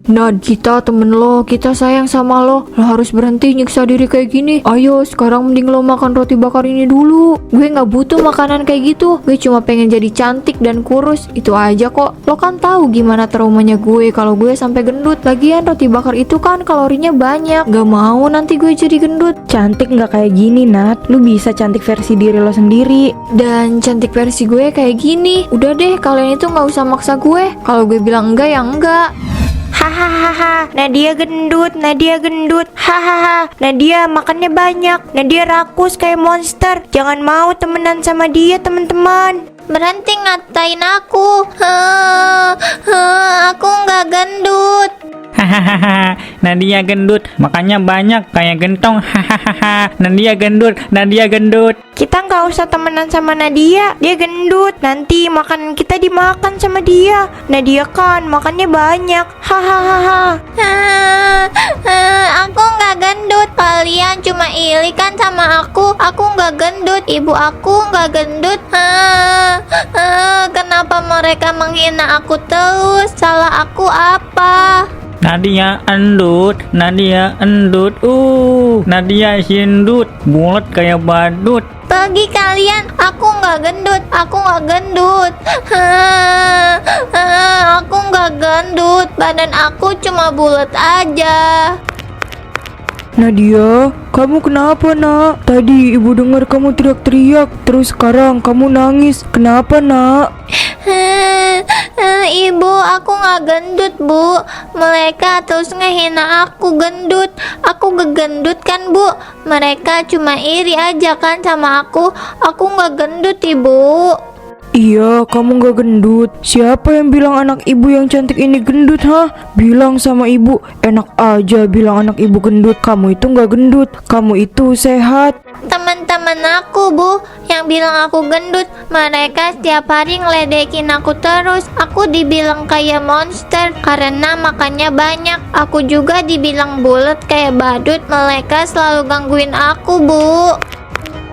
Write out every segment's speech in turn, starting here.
Nad, kita temen lo, kita sayang sama lo. Lo harus berhenti nyiksa diri kayak gini. Ayo, sekarang mending lo makan roti bakar ini dulu. Gue gak butuh makanan kayak gitu. Gue cuma pengen jadi cantik dan kurus. Itu aja kok. Lo kan tahu gimana traumanya gue kalau gue sampai gendut. Lagian roti bakar itu kan kalorinya banyak. Gak mau nanti gue jadi gendut. Cantik gak kayak gini, Nat. Lu bisa cantik versi diri lo sendiri. Dan cantik versi gue kayak gini. Udah deh, kalian itu gak usah maksa gue. Kalau gue bilang enggak ya enggak. Hahaha, Nadia gendut, Nadia gendut. Hahaha, Nadia makannya banyak. Nadia rakus kayak monster. Jangan mau temenan sama dia, teman-teman. Berhenti ngatain aku. Aku nggak gendut. Hahaha, Nadia gendut, makannya banyak kayak gentong. Hahaha, Nadia gendut, Nadia gendut. Kita nggak usah temenan sama Nadia. Dia gendut. Nanti makanan kita dimakan sama dia. Nadia kan makannya banyak. Hahaha. Aku nggak gendut. Kalian cuma iri kan sama aku. Aku nggak gendut. Ibu aku nggak gendut. Kenapa mereka menghina aku terus? Salah aku apa? Nadia endut, Nadia endut. Nadia sindut, bulat kayak badut. Pergi kalian, aku nggak gendut, aku nggak gendut. Aku nggak gendut, badan aku cuma bulat aja. Nadia, kamu kenapa, Nak? Tadi ibu dengar kamu teriak-teriak, terus sekarang kamu nangis. Kenapa, Nak? Ibu, aku nggak gendut, Bu. Mereka terus ngehina aku gendut. Aku gak gendut kan, Bu? Mereka cuma iri aja kan sama aku. Aku nggak gendut, Ibu. Iya, kamu gak gendut. Siapa yang bilang anak ibu yang cantik ini gendut, ha? Bilang sama ibu. Enak aja bilang anak ibu gendut. Kamu itu gak gendut, kamu itu sehat. Teman-teman aku, Bu, yang bilang aku gendut. Mereka setiap hari ngeledekin aku terus. Aku dibilang kayak monster karena makannya banyak. Aku juga dibilang bulat kayak badut. Mereka selalu gangguin aku, Bu.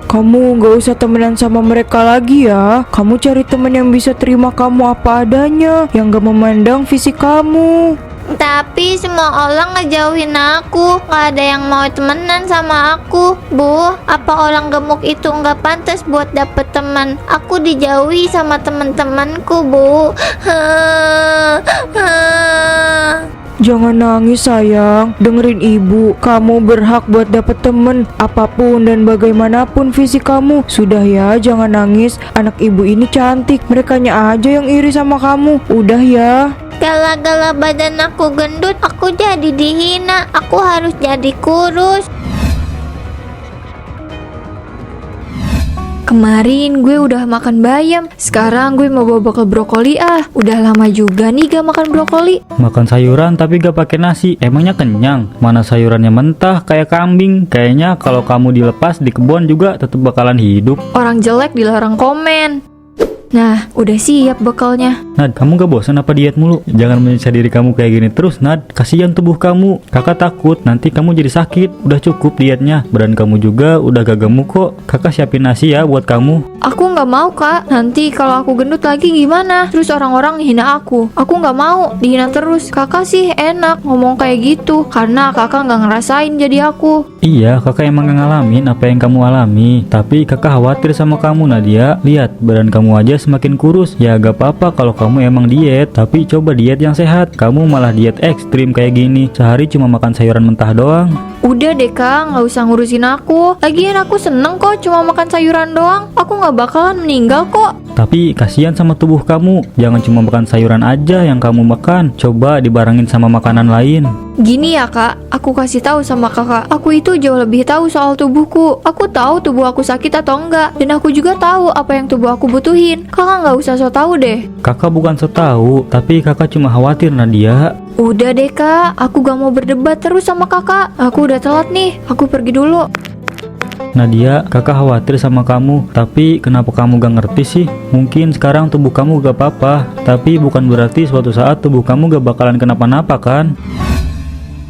Kamu gak usah temenan sama mereka lagi ya. Kamu cari temen yang bisa terima kamu apa adanya, yang gak memandang fisik kamu. Tapi semua orang ngejauhin aku. Gak ada yang mau temenan sama aku, Bu. Apa orang gemuk itu gak pantas buat dapet teman? Aku dijauhi sama teman-temanku, Bu. Jangan nangis sayang, dengerin ibu. Kamu berhak buat dapet temen, apapun dan bagaimanapun fisik kamu. Sudah ya, jangan nangis. Anak ibu ini cantik, merekanya aja yang iri sama kamu. Udah ya. Gara-gara badan aku gendut, aku jadi dihina. Aku harus jadi kurus. Kemarin gue udah makan bayam, sekarang gue mau bawa bekal brokoli ah. Udah lama juga nih gak makan brokoli. Makan sayuran tapi gak pakai nasi, emangnya kenyang? Mana sayurannya mentah kayak kambing. Kayaknya kalau kamu dilepas di kebun juga tetap bakalan hidup. Orang jelek dilarang komen. Nah, udah siap bekalnya. Nad, kamu gak bosan apa diet mulu? Jangan menyiksa diri kamu kayak gini terus, Nad. Kasihan tubuh kamu. Kakak takut nanti kamu jadi sakit. Udah cukup dietnya. Badan kamu juga udah gak gemuk kok. Kakak siapin nasi ya buat kamu. Aku gak mau kak, nanti kalau aku gendut lagi gimana? Terus orang-orang hina aku. Aku gak mau dihina terus. Kakak sih enak ngomong kayak gitu, karena kakak gak ngerasain jadi aku. Iya, kakak emang gak ngalamin apa yang kamu alami. Tapi kakak khawatir sama kamu, Nadia. Lihat, badan kamu aja semakin kurus. Ya gak apa-apa kalau kamu emang diet, tapi coba diet yang sehat. Kamu malah diet ekstrim kayak gini. Sehari cuma makan sayuran mentah doang. Udah deh kak, gak usah ngurusin aku. Lagian aku seneng kok cuma makan sayuran doang. Aku gak bakalan meninggal kok. Tapi kasihan sama tubuh kamu. Jangan cuma makan sayuran aja yang kamu makan. Coba dibarengin sama makanan lain. Gini ya kak, aku kasih tahu sama kakak. Aku itu jauh lebih tahu soal tubuhku. Aku tahu tubuh aku sakit atau enggak. Dan aku juga tahu apa yang tubuh aku butuhin. Kakak gak usah so tahu deh. Kakak bukan so tahu, tapi kakak cuma khawatir, Nadia. Udah deh kak, aku gak mau berdebat terus sama kakak. Aku udah telat nih, aku pergi dulu. Nadia, kakak khawatir sama kamu. Tapi kenapa kamu gak ngerti sih? Mungkin sekarang tubuh kamu gak apa-apa, tapi bukan berarti suatu saat tubuh kamu gak bakalan kenapa-napa kan?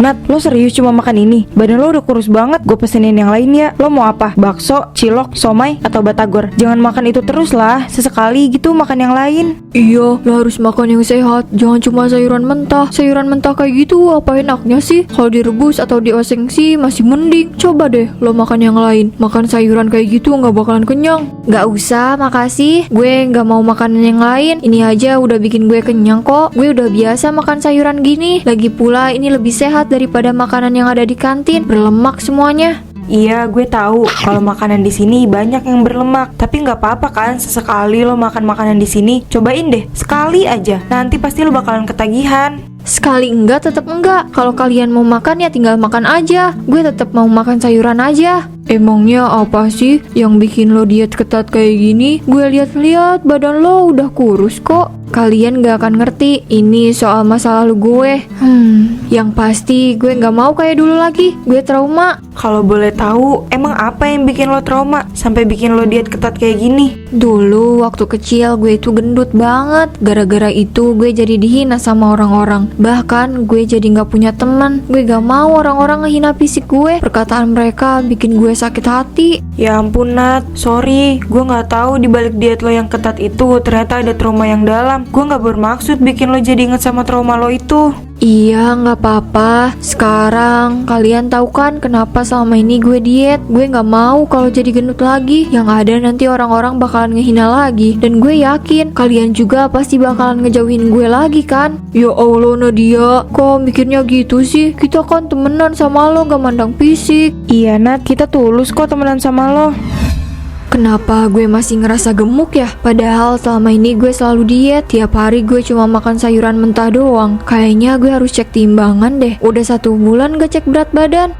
Nat, lo serius cuma makan ini? Badan lo udah kurus banget. Gue pesenin yang lain ya. Lo mau apa? Bakso, cilok, somai, atau batagor? Jangan makan itu terus lah. Sesekali gitu makan yang lain. Iya, lo harus makan yang sehat. Jangan cuma sayuran mentah. Sayuran mentah kayak gitu apa enaknya sih? Kalau direbus atau dioseng sih masih mending. Coba deh lo makan yang lain. Makan sayuran kayak gitu nggak bakalan kenyang. Gak usah, makasih. Gue gak mau makanan yang lain. Ini aja udah bikin gue kenyang kok. Gue udah biasa makan sayuran gini. Lagi pula ini lebih sehat daripada makanan yang ada di kantin. Berlemak semuanya. Iya, gue tahu kalau makanan di sini banyak yang berlemak. Tapi nggak apa-apa kan, sesekali lo makan makanan di sini. Cobain deh, sekali aja. Nanti pasti lo bakalan ketagihan. Sekali enggak, tetap enggak. Kalau kalian mau makan ya tinggal makan aja. Gue tetap mau makan sayuran aja. Emangnya apa sih yang bikin lo diet ketat kayak gini? Gue lihat-lihat badan lo udah kurus kok. Kalian gak akan ngerti. Ini soal masa lalu gue. Yang pasti gue gak mau kayak dulu lagi. Gue trauma. Kalau boleh tahu, emang apa yang bikin lo trauma sampai bikin lo diet ketat kayak gini? Dulu waktu kecil gue itu gendut banget. Gara-gara itu gue jadi dihina sama orang-orang. Bahkan gue jadi gak punya teman. Gue gak mau orang-orang ngehina fisik gue. Perkataan mereka bikin gue sakit hati. Ya ampun Nat, sorry. Gue nggak tahu di balik diet lo yang ketat itu ternyata ada trauma yang dalam. Gue nggak bermaksud bikin lo jadi inget sama trauma lo itu. Iya, nggak apa-apa. Sekarang kalian tahu kan kenapa selama ini gue diet. Gue nggak mau kalau jadi gendut lagi. Yang ada nanti orang-orang bakalan ngehina lagi. Dan gue yakin kalian juga pasti bakalan ngejauhin gue lagi kan. Ya Allah Nadia, kok mikirnya gitu sih? Kita kan temenan sama lo gak mandang fisik. Iya Nat, kita tulus kok temenan sama lo. Kenapa gue masih ngerasa gemuk ya? Padahal selama ini gue selalu diet. Tiap hari gue cuma makan sayuran mentah doang. Kayaknya gue harus cek timbangan deh. Udah 1 bulan gak cek berat badan.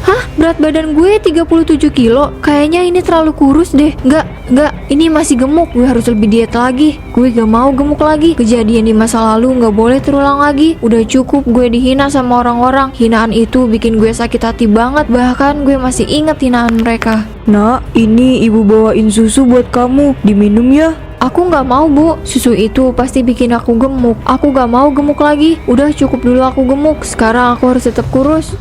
Hah? Berat badan gue 37 kilo. Kayaknya ini terlalu kurus deh. Enggak, ini masih gemuk. Gue harus lebih diet lagi. Gue gak mau gemuk lagi. Kejadian di masa lalu gak boleh terulang lagi. Udah cukup gue dihina sama orang-orang. Hinaan itu bikin gue sakit hati banget. Bahkan gue masih inget hinaan mereka. Nak, ini ibu bawain susu buat kamu. Diminum ya. Aku gak mau bu, susu itu pasti bikin aku gemuk. Aku gak mau gemuk lagi. Udah cukup dulu aku gemuk. Sekarang aku harus tetap kurus.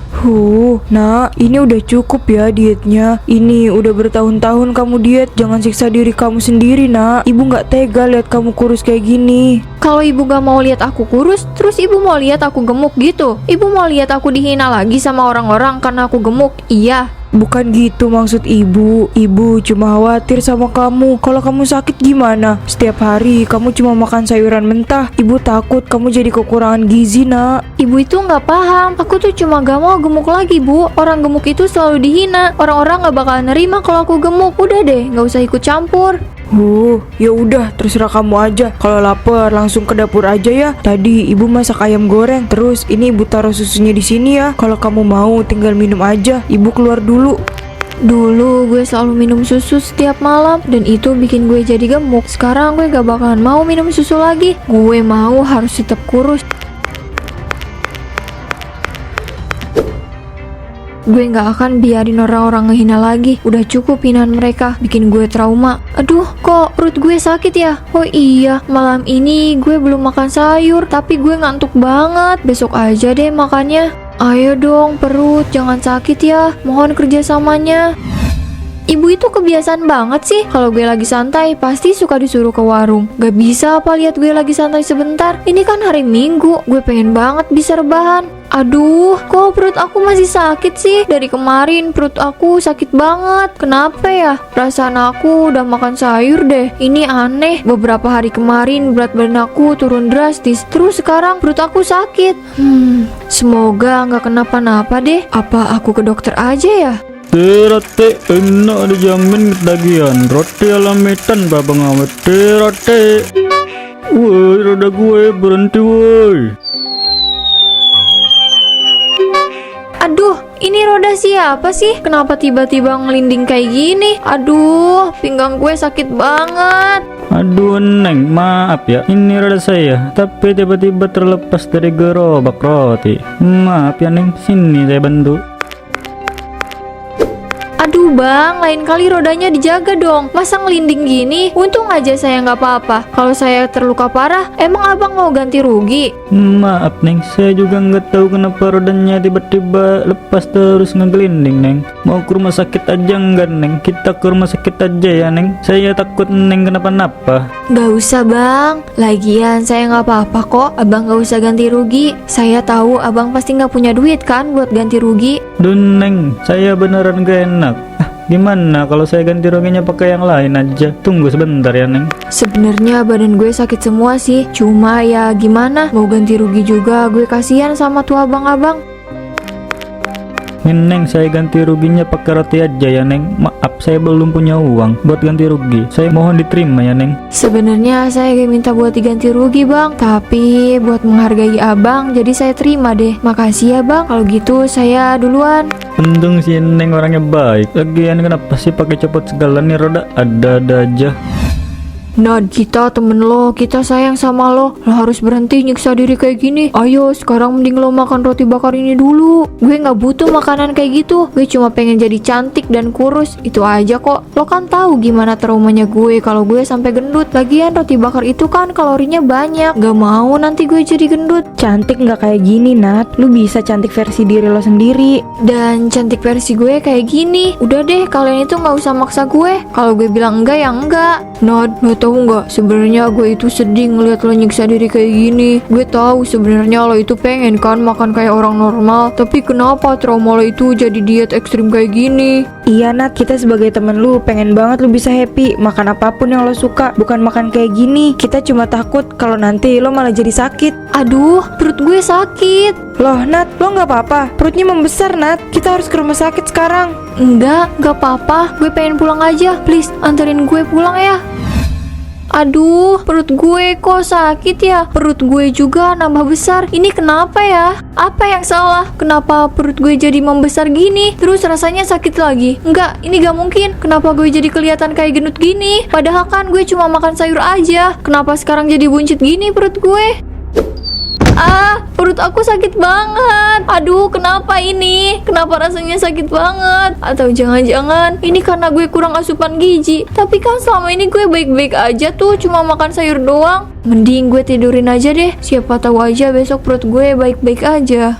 Nak, ini udah cukup ya dietnya. Ini udah bertahun-tahun kamu diet. Jangan siksa diri kamu sendiri nak. Ibu gak tega lihat kamu kurus kayak gini. Kalau ibu gak mau lihat aku kurus, terus ibu mau lihat aku gemuk gitu. Ibu mau lihat aku dihina lagi sama orang-orang karena aku gemuk. Iya. Bukan gitu maksud ibu. Ibu cuma khawatir sama kamu. Kalau kamu sakit gimana? Setiap hari kamu cuma makan sayuran mentah. Ibu takut kamu jadi kekurangan gizi nak. Ibu itu gak paham. Aku tuh cuma gak mau gemuk lagi bu. Orang gemuk itu selalu dihina. Orang-orang gak bakal nerima kalau aku gemuk. Udah deh, gak usah ikut campur. Ya udah, terserah kamu aja. Kalau lapar langsung ke dapur aja ya. Tadi ibu masak ayam goreng. Terus ini ibu taruh susunya di sini ya. Kalau kamu mau tinggal minum aja. Ibu keluar dulu. Dulu gue selalu minum susu setiap malam dan itu bikin gue jadi gemuk. Sekarang gue gak bakalan mau minum susu lagi. Gue mau harus tetap kurus. Gue gak akan biarin orang-orang ngehina lagi. Udah cukup hinaan mereka, bikin gue trauma. Aduh, kok perut gue sakit ya? Oh iya, malam ini gue belum makan sayur. Tapi gue ngantuk banget. Besok aja deh makannya. Ayo dong perut, jangan sakit ya. Mohon kerjasamanya. Ibu itu kebiasaan banget sih. Kalau gue lagi santai, pasti suka disuruh ke warung. Gak bisa apa lihat gue lagi santai sebentar. Ini kan hari Minggu. Gue pengen banget bisa rebahan. Aduh, kok perut aku masih sakit sih? Dari kemarin perut aku sakit banget. Kenapa ya? Perasaan aku udah makan sayur deh. Ini aneh. Beberapa hari kemarin berat badan aku turun drastis. Terus sekarang perut aku sakit. Semoga nggak kenapa-napa deh. Apa aku ke dokter aja ya? Roti enak dijamin ketagihan. Roti alamitan babang awet. Roti. Woi, roda gue berhenti woi. Aduh, ini roda siapa sih? Kenapa tiba-tiba ngelinding kayak gini? Aduh, pinggang gue sakit banget. Aduh Neng, maaf ya, ini roda saya, tapi tiba-tiba terlepas dari gerobak roti. Maaf ya Neng, sini saya bantu. Aduh, Aduh bang, lain kali rodanya dijaga dong. Masa ngelinding gini? Untung aja saya nggak apa-apa. Kalau saya terluka parah, emang abang mau ganti rugi? Maaf Neng, saya juga nggak tahu kenapa rodanya tiba-tiba lepas terus ngegelinding Neng. Mau ke rumah sakit aja enggak Neng? Kita ke rumah sakit aja ya Neng. Saya takut Neng kenapa-napa. Gak usah bang, lagian saya nggak apa-apa kok. Abang gak usah ganti rugi. Saya tahu abang pasti nggak punya duit kan buat ganti rugi. Duh Neng, saya beneran gak enak. Gimana kalau saya ganti ruginya pakai yang lain aja? Tunggu sebentar ya Neng. Sebenarnya badan gue sakit semua sih. Cuma ya gimana, mau ganti rugi juga gue kasihan sama tuh abang-abang. Neng, saya ganti ruginya pakai roti aja ya Neng. Maaf, saya belum punya uang buat ganti rugi. Saya mohon diterima ya Neng. Sebenarnya saya gak minta buat diganti rugi bang, tapi buat menghargai abang, jadi saya terima deh. Makasih ya bang. Kalau gitu saya duluan. Untung si Neng orangnya baik. Lagian kenapa sih pakai copot segala nih roda? Ada-ada aja. Nad, kita temen lo, kita sayang sama lo. Lo harus berhenti nyiksa diri kayak gini. Ayo, sekarang mending lo makan roti bakar ini dulu. Gue gak butuh makanan kayak gitu. Gue cuma pengen jadi cantik dan kurus. Itu aja kok. Lo kan tahu gimana traumanya gue kalau gue sampai gendut. Lagian roti bakar itu kan kalorinya banyak. Gak mau nanti gue jadi gendut. Cantik nggak kayak gini, Nat. Lu bisa cantik versi diri lo sendiri. Dan cantik versi gue kayak gini. Udah deh, kalian itu gak usah maksa gue. Kalau gue bilang enggak ya enggak. Nad, lo tahu nggak? Sebenarnya gue itu sedih ngeliat lo nyiksa diri kayak gini. Gue tahu sebenarnya lo itu pengen kan makan kayak orang normal. Tapi kenapa trauma lo itu jadi diet ekstrim kayak gini? Iya, Nat, kita sebagai temen lu pengen banget lu bisa happy, makan apapun yang lo suka, bukan makan kayak gini. Kita cuma takut kalau nanti lo malah jadi sakit. Aduh, perut gue sakit. Loh, Nat, lo nggak apa-apa? Perutnya membesar, Nat. Kita harus ke rumah sakit sekarang. Enggak apa-apa. Gue pengen pulang aja. Please, anterin gue pulang ya. Aduh, perut gue kok sakit ya? Perut gue juga nambah besar. Ini kenapa ya? Apa yang salah? Kenapa perut gue jadi membesar gini? Terus rasanya sakit lagi? Enggak, ini gak mungkin. Kenapa gue jadi kelihatan kayak gendut gini? Padahal kan gue cuma makan sayur aja. Kenapa sekarang jadi buncit gini perut gue? Ah, perut aku sakit banget. Aduh, kenapa ini? Kenapa rasanya sakit banget? Atau jangan-jangan ini karena gue kurang asupan gizi. Tapi kan selama ini gue baik-baik aja tuh, cuma makan sayur doang. Mending gue tidurin aja deh. Siapa tahu aja besok perut gue baik-baik aja.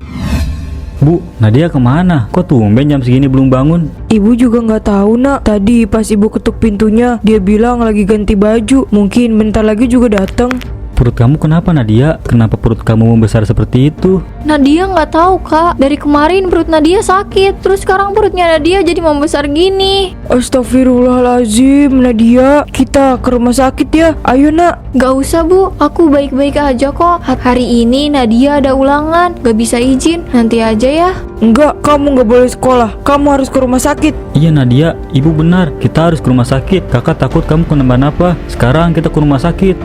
Bu, Nadia kemana? Kok tumben jam segini belum bangun? Ibu juga nggak tahu, Nak. Tadi pas ibu ketuk pintunya, dia bilang lagi ganti baju. Mungkin bentar lagi juga datang. Perut kamu kenapa Nadia? Kenapa perut kamu membesar seperti itu? Nadia nggak tahu kak. Dari kemarin perut Nadia sakit. Terus sekarang perutnya Nadia jadi membesar gini. Astagfirullahaladzim, Nadia. Kita ke rumah sakit ya. Ayo, Nak. Gak usah bu, aku baik-baik aja kok. Hari ini Nadia ada ulangan, gak bisa izin. Nanti aja ya. Enggak, kamu nggak boleh sekolah. Kamu harus ke rumah sakit. Iya Nadia, ibu benar. Kita harus ke rumah sakit. Kakak takut kamu kenapa-napa. Sekarang kita ke rumah sakit.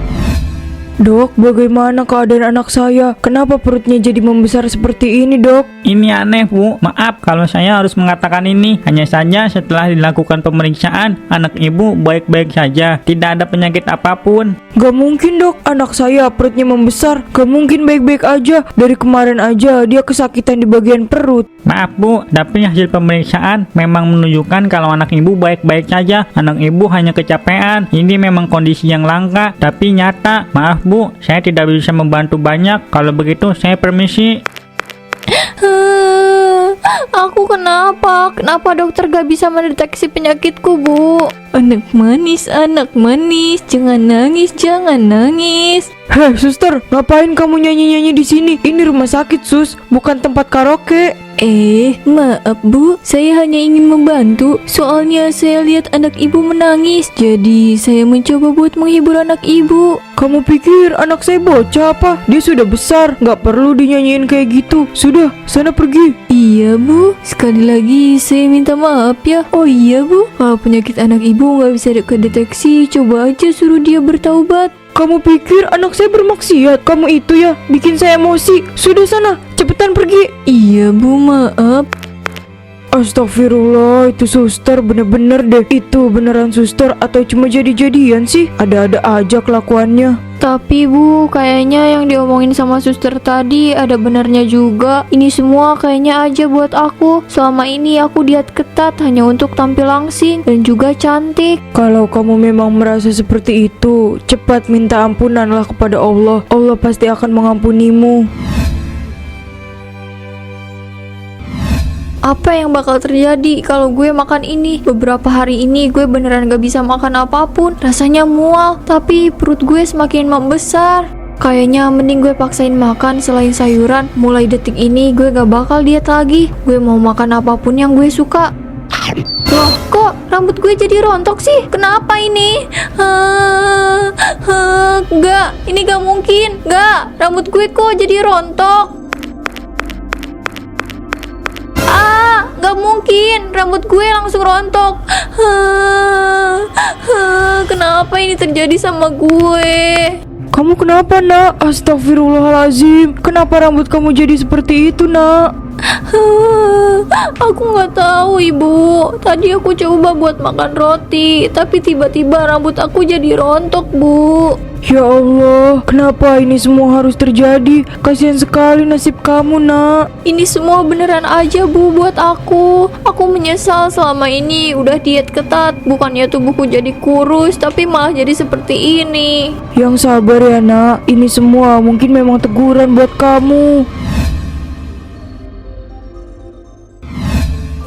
Dok, bagaimana keadaan anak saya? Kenapa perutnya jadi membesar seperti ini, Dok? Ini aneh Bu, maaf kalau saya harus mengatakan ini. Hanya saja setelah dilakukan pemeriksaan, anak ibu baik-baik saja, tidak ada penyakit apapun. Gak mungkin, Dok, anak saya perutnya membesar. Gak mungkin baik-baik aja. Dari kemarin aja dia kesakitan di bagian perut. Maaf Bu, tapi hasil pemeriksaan memang menunjukkan kalau anak ibu baik-baik saja. Anak ibu hanya kecapean. Ini memang kondisi yang langka, tapi nyata. Maaf Bu, saya tidak bisa membantu banyak. Kalau begitu saya permisi. Aku kenapa? Kenapa dokter gak bisa mendeteksi penyakitku bu? Anak manis, jangan nangis, jangan nangis. Heh, suster, ngapain kamu nyanyi-nyanyi di sini? Ini rumah sakit, sus, bukan tempat karaoke. Maaf bu, saya hanya ingin membantu. Soalnya saya lihat anak ibu menangis, jadi saya mencoba buat menghibur anak ibu. Kamu pikir anak saya bocah apa? Dia sudah besar, gak perlu dinyanyiin kayak gitu. Sudah, sana pergi. Iya bu, sekali lagi saya minta maaf ya. Oh iya bu, kalau penyakit anak ibu gak bisa kedeteksi, coba aja suruh dia bertaubat. Kamu pikir anak saya bermaksiat? Kamu itu ya, bikin saya emosi. Sudah sana, cepetan pergi. Iya bu, maaf. Astagfirullah, itu suster bener-bener deh. Itu beneran suster atau cuma jadi-jadian sih? Ada-ada aja kelakuannya. Tapi Bu, kayaknya yang diomongin sama suster tadi ada benarnya juga. Ini semua kayaknya aja buat aku. Selama ini aku diet ketat hanya untuk tampil langsing dan juga cantik. Kalau kamu memang merasa seperti itu, cepat minta ampunanlah kepada Allah. Allah pasti akan mengampunimu. Apa yang bakal terjadi kalau gue makan ini? Beberapa hari ini gue beneran gak bisa makan apapun. Rasanya mual, tapi perut gue semakin membesar. Kayaknya mending gue paksain makan selain sayuran. Mulai detik ini gue gak bakal diet lagi. Gue mau makan apapun yang gue suka. Loh, kok rambut gue jadi rontok sih? Kenapa ini? Enggak, ini gak mungkin. Enggak, rambut gue kok jadi rontok? Gak mungkin, rambut gue langsung rontok. Kenapa ini terjadi sama gue? Kamu kenapa, Nak? Astagfirullahalazim. Kenapa rambut kamu jadi seperti itu, Nak? Aku nggak tahu, Ibu. Tadi aku coba buat makan roti, tapi tiba-tiba rambut aku jadi rontok, Bu. Ya Allah, kenapa ini semua harus terjadi? Kasihan sekali nasib kamu, Nak. Ini semua beneran aja, Bu, buat aku. Aku menyesal selama ini udah diet ketat. Bukannya tubuhku jadi kurus, tapi malah jadi seperti ini. Yang sabar ya, Nak. Ini semua mungkin memang teguran buat kamu.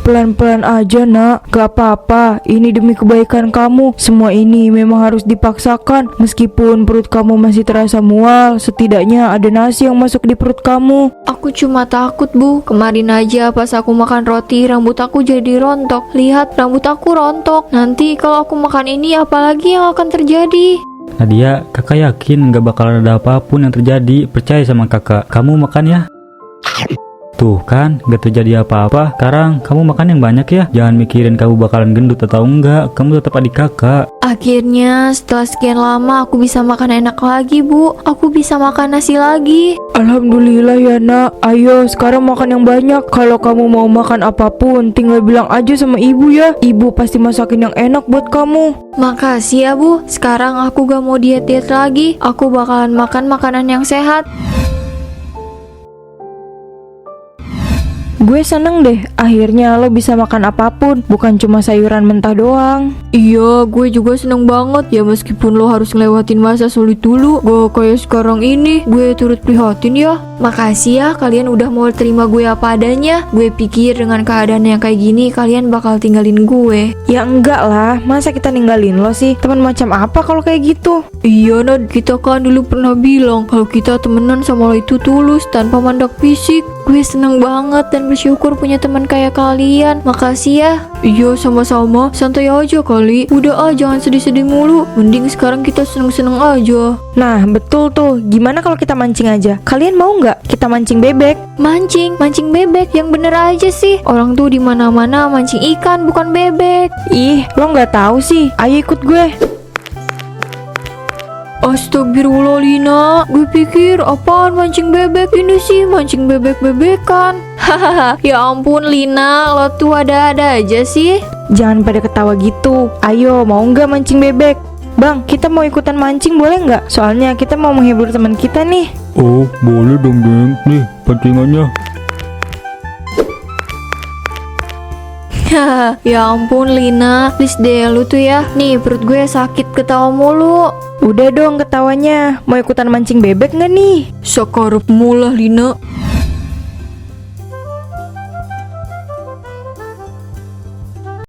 Pelan-pelan aja, Nak. Gak apa-apa. Ini demi kebaikan kamu. Semua ini memang harus dipaksakan. Meskipun perut kamu masih terasa mual, setidaknya ada nasi yang masuk di perut kamu. Aku cuma takut, Bu. Kemarin aja pas aku makan roti, rambut aku jadi rontok. Lihat, rambut aku rontok. Nanti kalau aku makan ini, apalagi yang akan terjadi? Nadia, kakak yakin gak bakalan ada apapun yang terjadi. Percaya sama kakak. Kamu makan ya. Tuh kan, gak terjadi apa-apa. Sekarang kamu makan yang banyak ya. Jangan mikirin kamu bakalan gendut atau enggak. Kamu tetap adik kakak. Akhirnya setelah sekian lama aku bisa makan enak lagi, Bu. Aku bisa makan nasi lagi. Alhamdulillah ya, Nak. Ayo sekarang makan yang banyak. Kalau kamu mau makan apapun, tinggal bilang aja sama ibu ya. Ibu pasti masakin yang enak buat kamu. Makasih ya, Bu. Sekarang aku gak mau diet-diet lagi. Aku bakalan makan makanan yang sehat. Gue seneng deh, akhirnya lo bisa makan apapun, bukan cuma sayuran mentah doang. Iya, gue juga seneng banget. Ya meskipun lo harus ngelewatin masa sulit dulu, gak kayak sekarang ini. Gue turut prihatin ya. Makasih ya kalian udah mau terima gue apa adanya. Gue pikir dengan keadaan yang kayak gini kalian bakal tinggalin gue. Ya enggak lah, masa kita ninggalin lo sih? Teman macam apa kalau kayak gitu? Iya, Nad, kita kan dulu pernah bilang kalau kita temenan sama lo itu tulus tanpa mandang fisik. Gue seneng banget dan bersyukur punya teman kayak kalian. Makasih ya. Iya, sama-sama. Santai aja kali. Udah jangan sedih-sedih mulu. Mending sekarang kita seneng-seneng aja. Nah, betul tuh. Gimana kalau kita mancing aja? Kalian mau nggak kita mancing bebek? Mancing bebek yang bener aja sih. Orang tuh di mana-mana mancing ikan bukan bebek. Ih, lo nggak tahu sih. Ayo ikut gue. Astagfirullah, Lina. Gue pikir apaan mancing bebek ini sih, mancing bebek-bebekan. Hahaha, ya ampun Lina, lo tuh ada-ada aja sih. Jangan pada ketawa gitu. Ayo, mau nggak mancing bebek? Bang, kita mau ikutan mancing boleh nggak? Soalnya kita mau menghibur teman kita nih. Oh, boleh dong, Deng. Nih, pancingannya. Hahaha, ya ampun Lina, please deh lu tuh ya. Nih perut gue sakit ketawa mulu. Udah dong ketawanya. Mau ikutan mancing bebek nggak nih? Sakarep mulah Lina.